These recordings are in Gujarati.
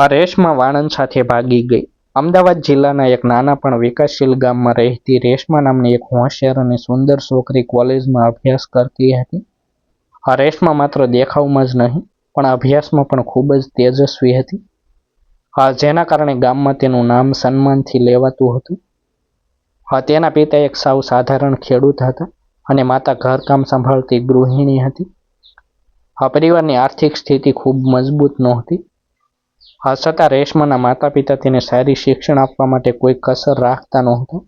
આ રેશમા વાણંદ સાથે ભાગી ગઈ. અમદાવાદ જિલ્લાના એક નાના પણ વિકાસશીલ ગામમાં રહેતી રેશમા નામની એક હોશિયાર અને સુંદર છોકરી કોલેજમાં અભ્યાસ કરતી હતી. આ રેશમા માત્ર દેખાવમાં જ નહીં પણ અભ્યાસમાં પણ ખૂબ જ તેજસ્વી હતી. જેના કારણે ગામમાં તેનું નામ સન્માનથી લેવાતું હતું. તેના પિતા એક સાવ સાધારણ ખેડૂત હતા અને માતા ઘરકામ સંભાળતી ગૃહિણી હતી. પરિવારની આર્થિક સ્થિતિ ખૂબ મજબૂત નહોતી. છતાં રેશમાના માતા પિતા તેને સારી શિક્ષણ આપવા માટે કોઈ કસર રાખતા નહોતા.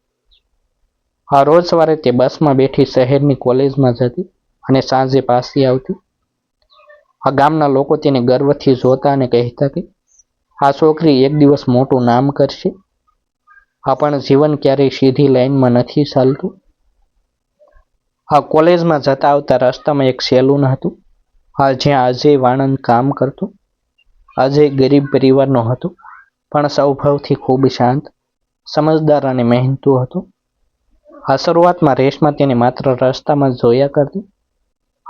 રોજ સવારે તે બસમાં બેઠી શહેરની કોલેજમાં જતી અને સાંજે પાછી આવતી. ગામના લોકો તેને ગર્વથી જોતા અને કહેતા કે આ છોકરી એક દિવસ મોટું નામ કરશે. પણ જીવન ક્યારેય સીધી લાઈનમાં નથી ચાલતું. કોલેજમાં જતા આવતા રસ્તામાં એક સેલૂન હતું જ્યાં અજય વાણંદ કામ કરતો. અજય ગરીબ પરિવારનો હતો પણ સ્વભાવથી ખૂબ શાંત, સમજદાર અને મહેનતુ હતો. શરૂઆતમાં રેશમા તેને માત્ર રસ્તામાં જોયા કરતી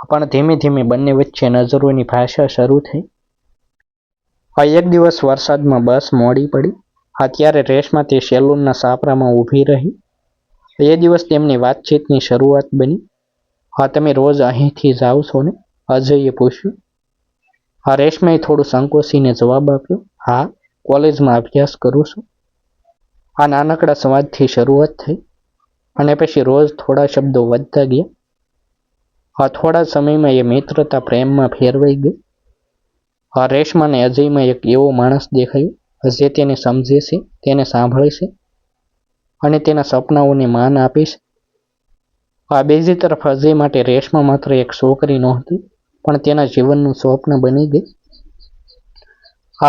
પણ ધીમે ધીમે બંને વચ્ચે નજરોની ભાષા શરૂ થઈ. એક દિવસ વરસાદમાં બસ મોડી પડી. ત્યારે રેશમા તે સેલૂનના છાપરામાં ઊભી રહી. એ દિવસ તેમની વાતચીતની શરૂઆત બની. તમે રોજ અહીંથી જાઓ છો ને? અજયે પૂછ્યું. રેશમાએ થોડું સંકોચીને જવાબ આપ્યો, હા, કોલેજમાં અભ્યાસ કરું છું. આ નાનકડા સંવાદથી શરૂઆત થઈ અને પછી રોજ થોડા શબ્દો વધતા ગયા. થોડા સમયમાં એ મિત્રતા પ્રેમમાં ફેરવાઈ ગઈ. રેશમાને અજયમાં એક એવો માણસ દેખાયો જે તેને સમજે છે, તેને સાંભળે છે અને તેના સપનાઓને માન આપે છે. બીજી તરફ અજય માટે રેશમા માત્ર એક છોકરી નહોતી પણ તેના જીવનનું સ્વપ્ન બની ગઈ.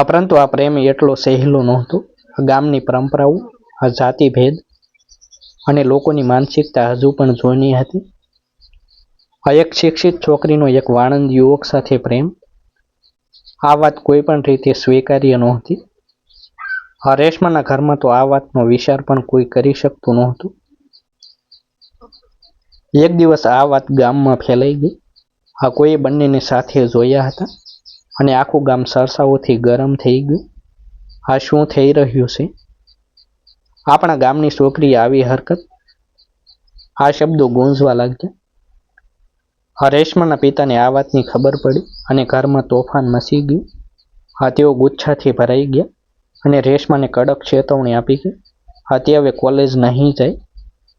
પરંતુ આ પ્રેમ એટલો સહેલો નહોતો. ગામની પરંપરાઓ, જાતિભેદ અને લોકોની માનસિકતા હજુ પણ જૂની હતી. એક શિક્ષિત છોકરીનો એક વાણંદ યુવક સાથે પ્રેમ, આ વાત કોઈ પણ રીતે સ્વીકાર્ય નહોતી. રેશમાના ઘરમાં તો આ વાતનો વિચાર પણ કોઈ કરી શકતું નહોતું. એક દિવસ આ વાત ગામમાં ફેલાઈ ગઈ. કોઈએ બંનેને સાથે જોયા હતા અને આખું ગામ ચર્ચાઓથી ગરમ થઈ ગયું. શું થઈ રહ્યું છે? આપણા ગામની છોકરીએ આવી હરકત? આ શબ્દો ગૂંજવા લાગ્યા. રેશમાના પિતાને આ વાતની ખબર પડી અને ઘરમાં તોફાન મચી ગયું. તેઓ ગુસ્સાથી ભરાઈ ગયા અને રેશમાને કડક ચેતવણી આપી કે તે હવે કોલેજ નહીં જાય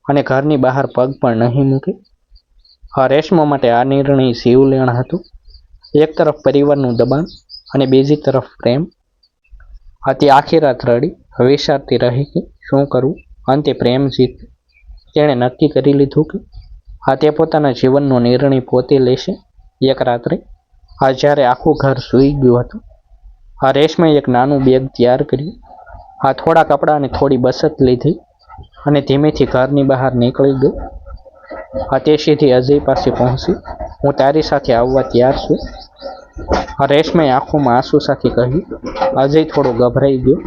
અને ઘરની બહાર પગ પણ નહીં મૂકે. રેશમા માટે આ નિર્ણય જીવલેણ હતો. એક તરફ પરિવારનું દબાણ અને બીજી તરફ પ્રેમ. તે આખી રાત રડી, વિચારતી રહી કે શું કરવું. અંતે પ્રેમ જીત્યો. તેણે નક્કી કરી લીધું કે તે પોતાના જીવનનો નિર્ણય પોતે લેશે. એક રાત્રે જ્યારે આખું ઘર સૂઈ ગયું હતું, રેશમાએ એક નાનું બેગ તૈયાર કર્યું. થોડા કપડાં અને થોડી બચત લીધી અને ધીમેથી ઘરની બહાર નીકળી ગઈ. તે સીધી અજય પાસે પહોંચી. હું તારી સાથે આવવા તૈયાર છું. રેશમાએ આંખોમાં આંસુ સાથે કહ્યું. અજય થોડો ગભરાઈ ગયો.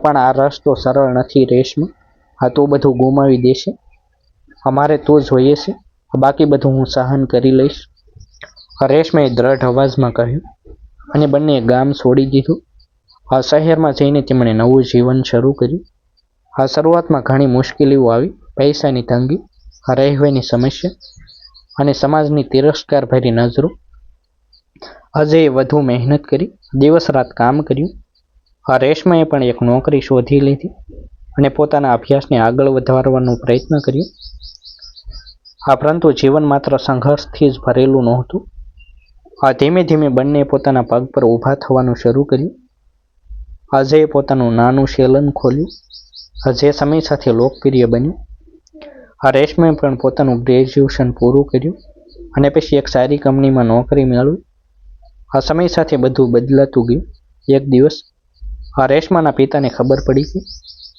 પણ આ રસ્તો સરળ નથી રેશમા. તું બધું ગુમાવી દેશે. અમારે તું જોઈએ છે, બાકી બધું હું સહન કરી લઈશ, રેશમાએ દ્રઢ અવાજમાં કહ્યું. અને બંનેએ ગામ છોડી દીધું. શહેરમાં જઈને તેમણે નવું જીવન શરૂ કર્યું. શરૂઆતમાં ઘણી મુશ્કેલીઓ આવી. પૈસાની તંગી, રહેવાની સમસ્યા અને સમાજની તિરસ્કારભરી નજરો. અજયે વધુ મહેનત કરી, દિવસ રાત કામ કર્યું. રેશમાએ પણ એક નોકરી શોધી લીધી અને પોતાના અભ્યાસને આગળ વધારવાનો પ્રયત્ન કર્યો. પરંતુ જીવન માત્ર સંઘર્ષથી જ ભરેલું નહોતું. ધીમે ધીમે બંને પોતાના પગ પર ઊભા થવાનું શરૂ કર્યું. અજયે પોતાનું નાનું સેલૂન ખોલ્યું જે સમય સાથે લોકપ્રિય બન્યું. રેશમાએ પણ પોતાનું ગ્રેજ્યુએશન પૂરું કર્યું અને પછી એક સારી કંપનીમાં નોકરી મેળવી. સમય સાથે બધું બદલાતું ગયું. એક દિવસ રેશમાના પિતાને ખબર પડી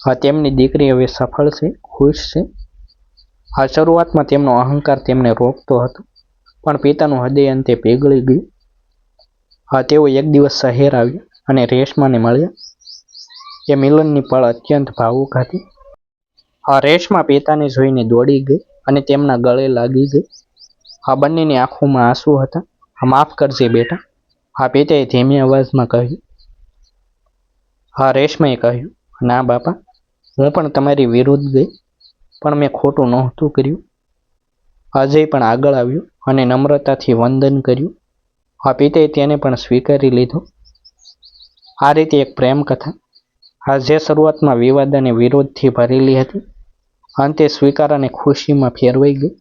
કે તેમની દીકરી હવે સફળ છે, ખુશ છે. શરૂઆતમાં તેમનો અહંકાર તેમને રોકતો હતો પણ પિતાનું હૃદય અંતે પીગળી ગયું. તેઓ એક દિવસ શહેર આવ્યા અને રેશમાને મળ્યા. એ મિલનની પળ અત્યંત ભાવુક હતી. રેશમા પિતાને જોઈને દોડી ગઈ અને તેમના ગળે લાગી ગઈ. બંનેની આંખોમાં આંસુ હતા. માફ કરજે બેટા, પિતાએ ધીમી અવાજમાં કહ્યું. હા, રેશમાએ કહ્યું, ના બાપા, હું પણ તમારી વિરુદ્ધ ગઈ, પણ મેં ખોટું નહોતું કર્યું. અજય પણ આગળ આવ્યો અને નમ્રતાથી વંદન કર્યું. આ પિતાએ તેને પણ સ્વીકારી લીધો. આ રીતે એક પ્રેમ કથા, આ જે શરૂઆતમાં વિવાદ અને વિરોધથી ભરેલી હતી, અંતે સ્વીકાર અને ખુશીમાં ફેરવાઈ ગઈ.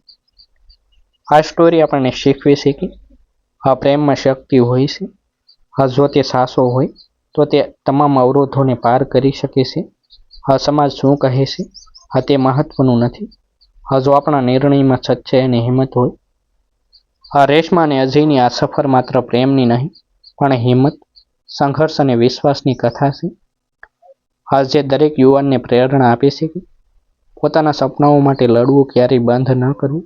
આ સ્ટોરી આપણને શીખવે છે કે આ પ્રેમમાં શક્તિ હોય છે. આ જો તે સાચો હોય તો તે તમામ અવરોધોને પાર કરી શકે છે. આ સમાજ શું કહે છે આ તે મહત્વનું નથી. આ જો આપણા નિર્ણયમાં સચ્ચાઈ અને હિંમત હોય. આ રેશમા અને અજયની આ સફર માત્ર પ્રેમની નહીં, પણ હિંમત, સંઘર્ષ અને વિશ્વાસની કથા છે. આ જે દરેક યુવાનને પ્રેરણા આપે છે કે પોતાના સપનાઓ માટે લડવું ક્યારેય બંધ ન કરવું.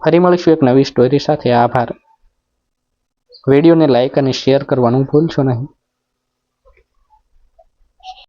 ફરી મળીશું એક નવી સ્ટોરી સાથે. આભાર. વિડીયોને લાઇક અને શેર કરવાનું ભૂલશો નહીં.